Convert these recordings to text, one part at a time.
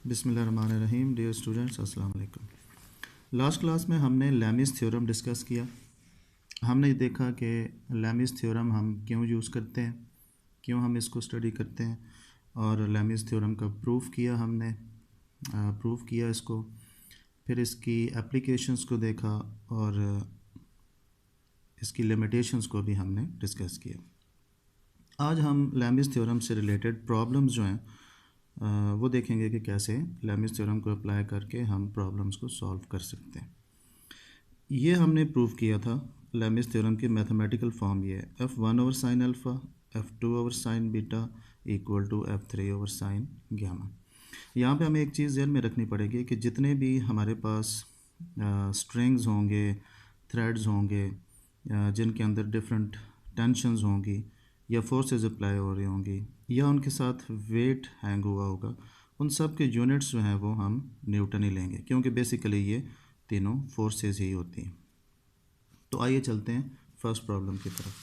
बिस्मिल्लाहिर्रहमानिर्रहीम। Dear students, अस्सलाम वालेकुम। लास्ट क्लास में हमने लैमिस थ्योरम डिस्कस किया। हमने देखा कि लैमिस थ्योरम हम क्यों यूज़ करते हैं, क्यों हम इसको स्टडी करते हैं, और लैमिस थ्योरम का प्रूफ किया हमने, प्रूफ किया इसको। फिर इसकी एप्लीकेशंस को देखा और इसकी लिमिटेशंस को भी हमने डिस्कस किया। आज हम लैमिस थ्योरम से रिलेटेड प्रॉब्लम्स जो हैं वो देखेंगे कि कैसे लैमिस थ्योरम को अप्लाई करके हम प्रॉब्लम्स को सॉल्व कर सकते हैं। ये हमने प्रूव किया था। लैमिस थ्योरम की मैथमेटिकल फॉर्म ये है, F1 over sine alpha, F2 over sine beta equal to F3 over sine gamma. यहाँ पे हमें एक चीज़ ध्यान में रखनी पड़ेगी कि जितने भी हमारे पास स्ट्रिंग्स होंगे, थ्रेड्स होंगे, जिनके अंदर डिफरेंट टेंशन्स होंगी या फोर्सेस अप्लाई हो रही होंगी या उनके साथ वेट हैंग हुआ होगा, उन सब के यूनिट्स जो हैं वो हम न्यूटन ही लेंगे, क्योंकि बेसिकली ये तीनों फोर्सेस ही होती हैं। तो आइए चलते हैं फर्स्ट प्रॉब्लम की तरफ।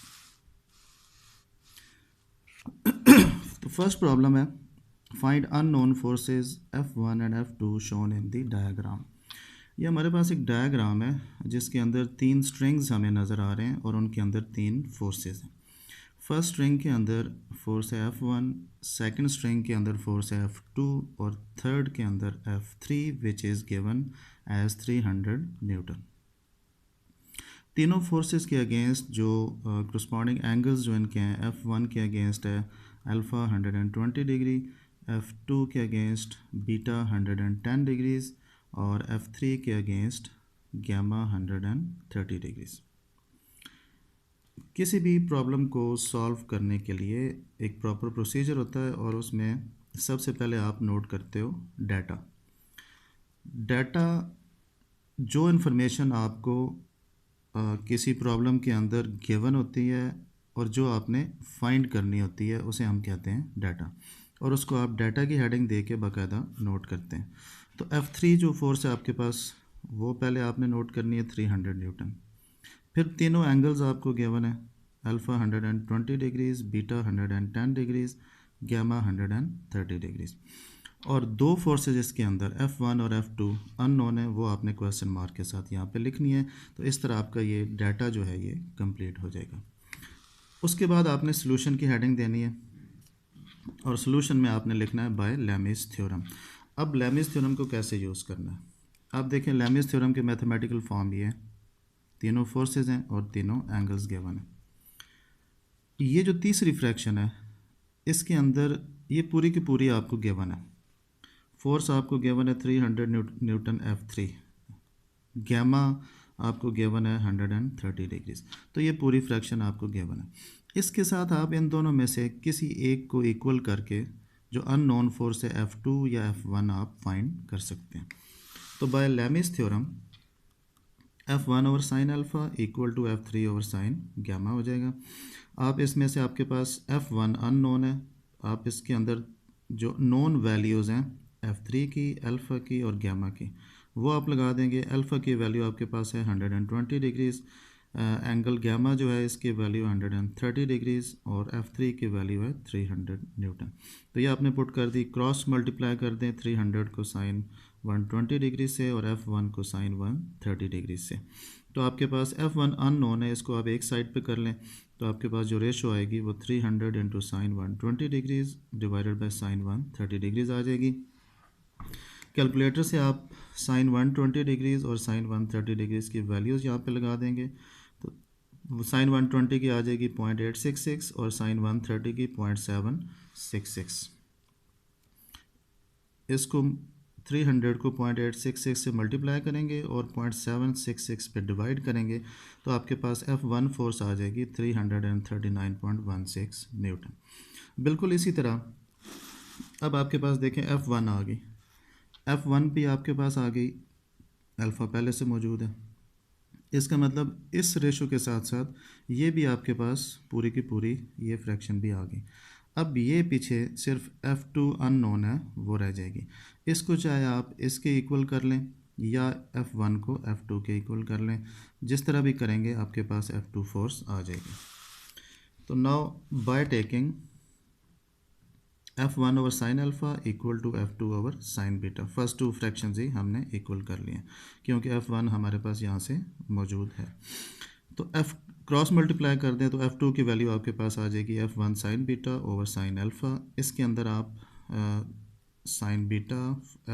तो फर्स्ट प्रॉब्लम है, find unknown forces F1 and F2 shown in the diagram. ये हमारे पास एक डायग्राम है जिसके अंदर तीन स्ट्रिंग्स हमें नज़र आ रहे हैं और उनके अंदर तीन फोर्सेस हैं। फर्स्ट स्ट्रिंग के अंदर फोर्स है F1, सेकंड स्ट्रिंग के अंदर फोर्स है F2 और थर्ड के अंदर F3 which is given as 300 newton. तीनों फोर्सेस के अगेंस्ट जो करस्पॉन्डिंग एंगल्स जो इनके हैं, F1 के अगेंस्ट है अल्फ़ा 120 डिग्री, F2 के अगेंस्ट बीटा 110 डिग्रीज़ और F3 के अगेंस्ट गामा 130 डिग्रीज़। किसी भी प्रॉब्लम को सॉल्व करने के लिए एक प्रॉपर प्रोसीजर होता है और उसमें सबसे पहले आप नोट करते हो डाटा। जो इन्फॉर्मेशन आपको किसी प्रॉब्लम के अंदर गिवन होती है और जो आपने फाइंड करनी होती है उसे हम कहते हैं डाटा, और उसको आप डाटा की हेडिंग दे के बाकायदा नोट करते हैं। तो F3 जो फोर्स है आपके पास वो पहले आपने नोट करनी है 300 न्यूटन। फिर तीनों एंगल्स आपको गिवन है, alpha 120 degrees, beta 110 degrees, gamma 130 degrees, और दो फोर्सेस इसके अंदर F1 और F2 अननोन है, वो आपने क्वेश्चन मार्क के साथ यहाँ पे लिखनी है। तो इस तरह आपका ये डाटा जो है ये कंप्लीट हो जाएगा। उसके बाद आपने सोल्यूशन की हेडिंग देनी है और सोल्यूशन में आपने लिखना है बाय लैमिस थ्योरम। अब लैमिस थ्योरम को कैसे यूज़ करना है, आप देखें लैमिस थ्योरम के मैथमेटिकल फॉर्म ये है, तीनों फोर्सेस हैं और तीनों एंगल्स गिवन है। ये जो तीसरी फ्रैक्शन है इसके अंदर ये पूरी की पूरी आपको गिवन है। फोर्स आपको गिवन है 300 न्यूटन F3, गामा आपको गिवन है 130 डिग्रीज। तो ये पूरी फ्रैक्शन आपको गिवन है। इसके साथ आप इन दोनों में से किसी एक को इक्वल करके जो अननोन फोर्स है F2 या F1 आप फाइंड कर सकते हैं। तो by Lami's theorem F1 over sine alpha equal to F3 over sine gamma हो जाएगा। आप इसमें से आपके पास F1 अननोन है, आप इसके अंदर जो नोन वैल्यूज़ हैं F3 की, अल्फ़ा की और गामा की, वो आप लगा देंगे। अल्फ़ा की वैल्यू आपके पास है 120 डिग्रीज़, एंगल गामा जो है इसकी वैल्यू 130 डिग्रीज़ और F3 की वैल्यू है 300 न्यूटन। तो ये आपने पुट कर दी, क्रॉस मल्टीप्लाई कर दें 300 को साइन 120 डिग्री से और F1 को साइन 130 डिग्री से। तो आपके पास F1 अननोन है, इसको आप एक साइड पे कर लें तो आपके पास जो रेशो आएगी वो 300 into sine 120 degrees divided by sine 130 degrees आ जाएगी। कैलकुलेटर से आप साइन 120 डिग्रीज़ और साइन 130 डिग्रीज़ की वैल्यूज़ यहाँ पे लगा देंगे। तो साइन 120 की आ जाएगी 0.866 और साइन 130 की 0.766। इसको 300 को 0.866 से मल्टीप्लाई करेंगे और 0.766 पे डिवाइड करेंगे तो आपके पास F1 फोर्स आ जाएगी 339.16 न्यूटन। बिल्कुल इसी तरह अब आपके पास देखें F1 आ गई, F1 भी आपके पास आ गई, अल्फ़ा पहले से मौजूद है। इसका मतलब इस रेशो के साथ साथ ये भी आपके पास पूरी की पूरी ये फ्रैक्शन भी आ गई। अब ये पीछे सिर्फ F2 अननोन है वो रह जाएगी। इसको चाहे आप इसके इक्वल कर लें या F1 को F2 के इक्वल कर लें, जिस तरह भी करेंगे आपके पास F2 फोर्स आ जाएगी। तो now by taking F1 over sine alpha equal to F2 over sine beta. First two fraction ही हमने इक्वल कर लिए क्योंकि F1 हमारे पास यहाँ से मौजूद है। तो F क्रॉस मल्टीप्लाई कर दें तो F2 की वैल्यू आपके पास आ जाएगी F1 sign beta over sine alpha. इसके अंदर आप साइन बीटा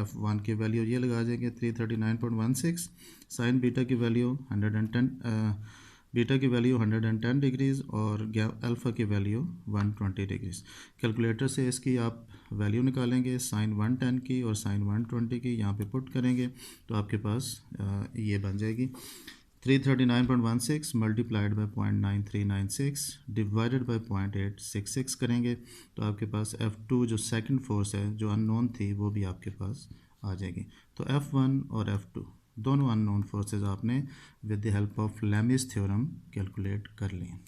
F1 की वैल्यू ये लगा देंगे 339.16, साइन बीटा की वैल्यू 110, बीटा की वैल्यू 110 डिग्रीज़ और अल्फ़ा की वैल्यू 120 डिग्रीज़। कैलकुलेटर से इसकी आप वैल्यू निकालेंगे, साइन 110 की और साइन 120 की यहाँ पे पुट करेंगे तो आपके पास ये बन जाएगी 339.16 मल्टीप्लाइड बाई 0.9396 डिवाइडेड बाई 0.866 करेंगे तो आपके पास F2 जो सेकंड फोर्स है जो अननोन थी वो भी आपके पास आ जाएगी। तो F1 और F2 दोनों अननोन फोर्सेस आपने with the help of Lami's theorem calculate कर लिए।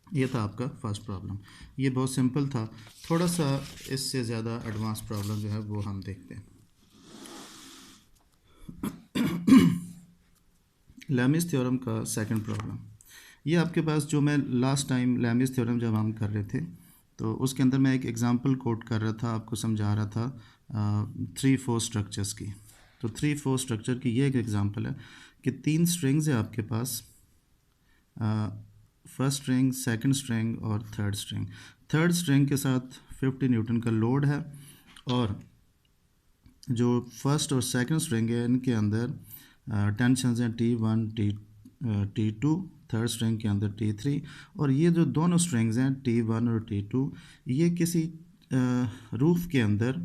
ये था आपका फर्स्ट प्रॉब्लम। ये बहुत सिंपल था। थोड़ा सा इससे ज़्यादा एडवांस प्रॉब्लम जो है वो हम देखते हैं। लेमिस थ्योरम का सेकंड प्रॉब्लम, ये आपके पास जो मैं लास्ट टाइम लेमिस थ्योरम जब हम कर रहे थे तो उसके अंदर मैं एक एग्जांपल कोट कर रहा था, आपको समझा रहा था 3-4 स्ट्रक्चर्स की। तो 3-4 स्ट्रक्चर की ये एक एग्जांपल है कि 3 स्ट्रिंग्स है आपके पास, फर्स्ट स्ट्रिंग, सेकंड स्ट्रिंग और थर्ड स्ट्रिंग। थर्ड स्ट्रिंग के साथ 50 न्यूटन का लोड है और जो फर्स्ट और सेकंड स्ट्रिंग है इनके अंदर टेंशन हैं T1 T2, थर्ड स्ट्रिंग के अंदर T3 और ये जो दोनों स्ट्रिंग्स हैं T1 और T2 ये किसी रूफ के अंदर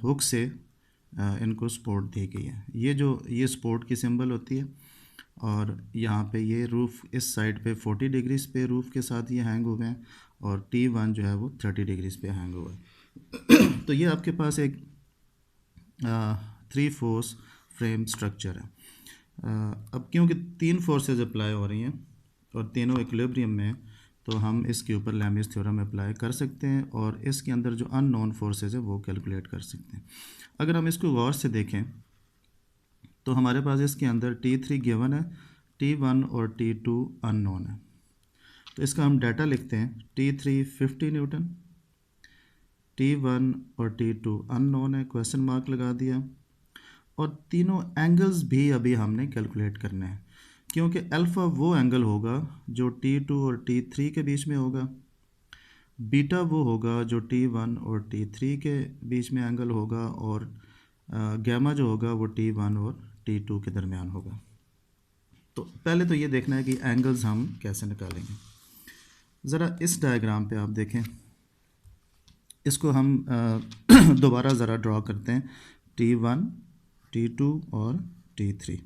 हुक से इनको सपोर्ट दी गई है। ये सपोर्ट की सिंबल होती है और यहाँ पे ये रूफ इस साइड पे 40 डिग्रीज पे रूफ के साथ ये हैंग हुए हैं और T1 जो है वो 30 डिग्रीज पे हैंग हुआ है। तो ये आपके पास एक 3 फोर्स फ्रेम स्ट्रक्चर है। अब क्योंकि 3 फोर्सेस अप्लाई हो रही हैं और तीनों इक्विलिब्रियम में तो हम इसके ऊपर लेमिस थ्योरम अप्लाई कर सकते हैं और इसके अंदर जो अननोन फोर्सेस है वो कैलकुलेट कर सकते हैं। अगर हम इसको गौर से देखें तो हमारे पास इसके अंदर T3 गिवन है, T1 और T2 अननोन है। तो इसका हम डाटा लिखते हैं, T3 50 न्यूटन, T1 और T2 अननोन है, क्वेश्चन मार्क लगा दिया। और तीनों एंगल्स भी अभी हमने कैलकुलेट करने हैं क्योंकि अल्फ़ा वो एंगल होगा जो T2 और T3 के बीच में होगा, बीटा वो होगा जो T1 और T3 के बीच में एंगल होगा और गैमा जो होगा वो T1 और T2 के दरमियान होगा। तो पहले तो ये देखना है कि एंगल्स हम कैसे निकालेंगे। ज़रा इस डायग्राम पे आप देखें, इसको हम दोबारा ज़रा ड्रॉ करते हैं, T1 T2 और T3।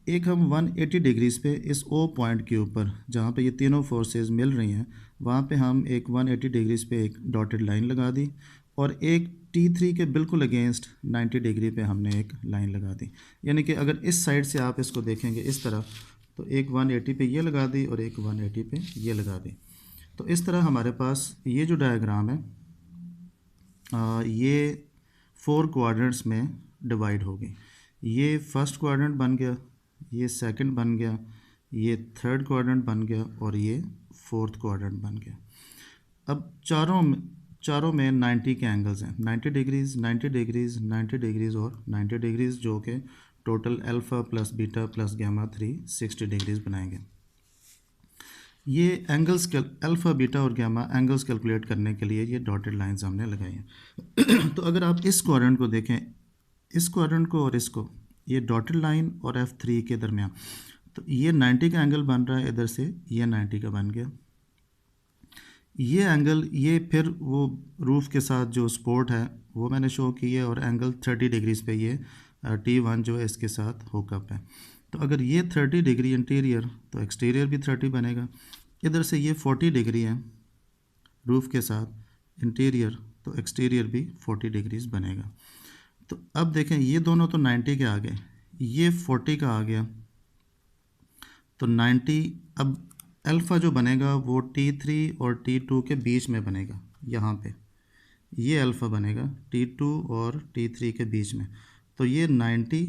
एक हम 180 डिग्रीज़ पे इस O पॉइंट के ऊपर जहाँ पे ये तीनों फोर्सेस मिल रही हैं वहाँ पे हम एक 180 डिग्रीज़ पे एक डॉटेड लाइन लगा दी और एक T3 के बिल्कुल अगेंस्ट 90 डिग्री पे हमने एक लाइन लगा दी। यानी कि अगर इस साइड से आप इसको देखेंगे इस तरह तो एक 180 पे ये लगा दी और एक 180 पे ये लगा दी। तो इस तरह हमारे पास ये जो डायग्राम है ये 4 क्वाड्रेंट्स में डिवाइड हो गई। ये फर्स्ट क्वाड्रेंट बन गया, ये सेकंड बन गया, ये थर्ड क्वाड्रेंट बन गया और ये फोर्थ क्वाड्रेंट बन गया। अब चारों में 90 के एंगल्स हैं, 90 डिग्रीज़ 90 डिग्रीज़ 90 डिग्रीज़ और 90 डिग्रीज़, जो कि total alpha plus beta plus gamma 3 60 degrees बनाएंगे। ये एंगल्स अल्फ़ा बीटा और गैमा एंगल्स कैलकुलेट करने के लिए ये डॉटेड लाइंस हमने लगाई हैं। तो अगर आप इस क्वाड्रेंट को देखें, इस क्वाड्रेंट को और इसको, ये डॉटेड लाइन और F3 के दरमियान, तो ये 90 का एंगल बन रहा है, इधर से ये 90 का बन गया। ये एंगल ये फिर वो रूफ के साथ जो सपोर्ट है वो मैंने शो की है और एंगल 30 डिग्रीज़ पे ये T1 जो है इसके साथ हुकअप है। तो अगर ये 30 डिग्री इंटीरियर तो एक्सटीरियर भी 30 बनेगा। इधर से ये 40 डिग्री है रूफ के साथ इंटीरियर, तो एक्सटीरियर भी 40 डिग्रीज़ बनेगा। तो अब देखें ये दोनों तो 90 के आ गए, ये 40 का आ गया, तो 90। अब अल्फ़ा जो बनेगा वो T3 और T2 के बीच में बनेगा। यहाँ पे ये अल्फ़ा बनेगा T2 और T3 के बीच में, तो ये 90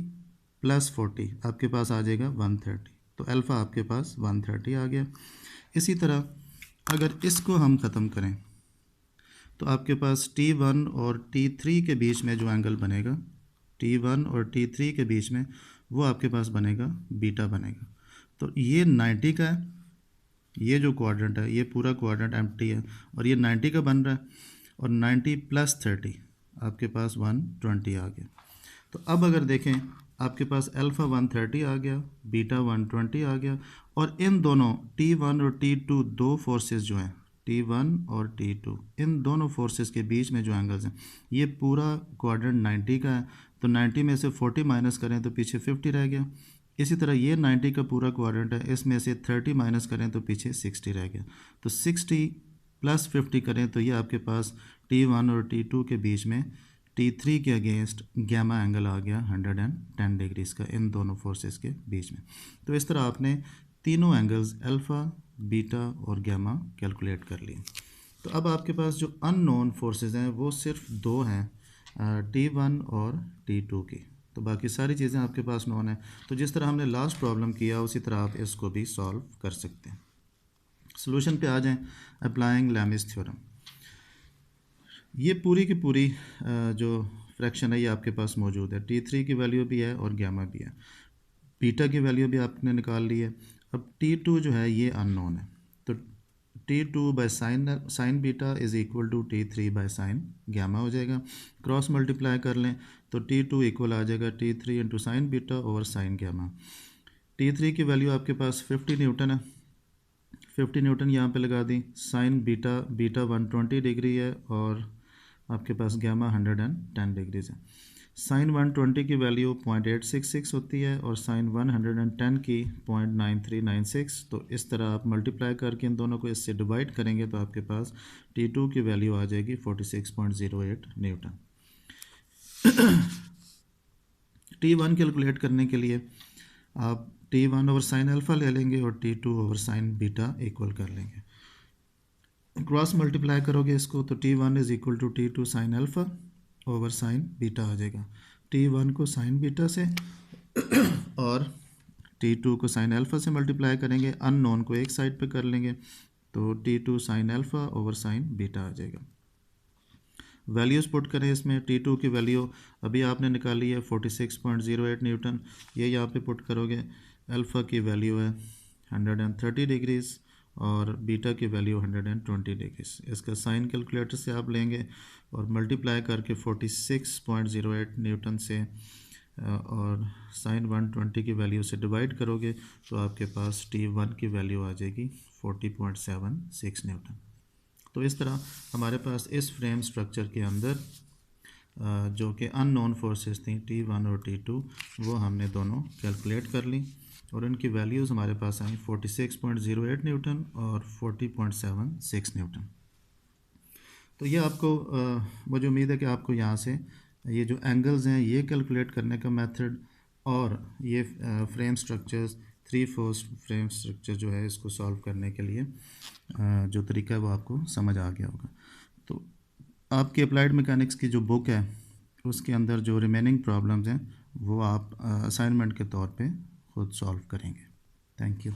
प्लस 40 आपके पास आ जाएगा 130। तो अल्फ़ा आपके पास 130 आ गया। इसी तरह अगर इसको हम ख़त्म करें तो आपके पास T1 और T3 के बीच में जो एंगल बनेगा, T1 और T3 के बीच में, वो आपके पास बनेगा बीटा बनेगा। तो ये 90 का है, ये जो क्वाड्रेंट है ये पूरा क्वाड्रेंट एम्प्टी है और ये 90 का बन रहा है, और 90 + 30 आपके पास 120 आ गया। तो अब अगर देखें आपके पास अल्फ़ा 130 आ गया, बीटा 120 आ गया, और इन दोनों T1 और T2 दो फोर्सेस जो हैं, T1 और T2, इन दोनों फोर्सेस के बीच में जो एंगल्स हैं, ये पूरा क्वाड्रेंट 90 का है। तो 90 में से 40 माइनस करें तो पीछे 50 रह गया। इसी तरह ये 90 का पूरा क्वाड्रेंट है, इसमें से 30 माइनस करें तो पीछे 60 रह गया। तो 60 + 50 करें तो ये आपके पास T1 और T2 के बीच में T3 के अगेंस्ट गैमा एंगल आ गया 110 डिग्रीज़ का, इन दोनों फोर्सेस के बीच में। तो इस तरह आपने तीनों एंगल्स अल्फ़ा, बीटा और गैमा कैलकुलेट कर लिए। तो अब आपके पास जो अननोन फोर्सेस हैं वो सिर्फ दो हैं, T1 और T2 की। तो बाकी सारी चीज़ें आपके पास नोन है। तो जिस तरह हमने लास्ट प्रॉब्लम किया उसी तरह आप इसको भी सॉल्व कर सकते हैं। सॉल्यूशन पे आ जाएं। अप्लाइंग लैमिस थ्योरम, ये पूरी की पूरी जो फ्रैक्शन है ये आपके पास मौजूद है। T3 की वैल्यू भी है और गैमा भी है, बीटा की वैल्यू भी आपने निकाल ली है। अब T2 जो है ये अननोन है, तो T2 by sine beta is equal to T3 by sine gamma हो जाएगा। क्रॉस मल्टीप्लाई कर लें तो T2 इक्वल आ जाएगा T3 into sine beta over sine gamma. T3 की वैल्यू आपके पास 50 न्यूटन है, 50 न्यूटन यहाँ पे लगा दी। साइन बीटा 120 डिग्री है और आपके पास गैमा 110 डिग्रीज़ है। साइन 120 की वैल्यू 0.866 होती है और साइन 110 की 0.9396। तो इस तरह आप मल्टीप्लाई करके इन दोनों को इससे डिवाइड करेंगे तो आपके पास T2 की वैल्यू आ जाएगी 46.08 न्यूटन। T1 कैलकुलेट करने के लिए आप T1 ओवर साइन अल्फ़ा ले लेंगे और T2 over sine beta equal कर लेंगे। क्रॉस मल्टीप्लाई करोगे इसको तो T1 is equal to T2 sine alpha over sine beta आ जाएगा। T1 को साइन बीटा से और T2 को साइन अल्फ़ा से मल्टीप्लाई करेंगे, अननोन को एक साइड पे कर लेंगे तो T2 sine alpha over sine beta आ जाएगा। वैल्यूज़ पुट करें इसमें। T2 की वैल्यू अभी आपने निकाली है 46.08 न्यूटन, ये यहाँ पे पुट करोगे। अल्फ़ा की वैल्यू है 130 डिग्रीज़ और बीटा की वैल्यू 120 डिग्रीज़। इसका साइन कैलकुलेटर से आप लेंगे और मल्टीप्लाई करके 46.08 न्यूटन से और साइन 120 की वैल्यू से डिवाइड करोगे तो आपके पास T1 की वैल्यू आ जाएगी 40.76 न्यूटन। तो इस तरह हमारे पास इस फ्रेम स्ट्रक्चर के अंदर जो कि अननोन फोर्सेस थी T1 और T2, वो हमने दोनों कैलकुलेट कर ली और उनकी वैल्यूज़ हमारे पास आई 46.08 न्यूटन और 40.76 न्यूटन। तो ये आपको मुझे उम्मीद है कि आपको यहाँ से ये जो एंगल्स हैं ये कैलकुलेट करने का मेथड और ये फ्रेम स्ट्रक्चर्स 3/4 फ्रेम स्ट्रक्चर जो है इसको सॉल्व करने के लिए जो तरीका है वो आपको समझ आ गया होगा। तो आपकी अप्लाइड मैकेनिक्स की जो बुक है उसके अंदर जो रिमेनिंग प्रॉब्लम्स हैं वो आप असाइनमेंट के तौर पे खुद सॉल्व करेंगे। Thank you.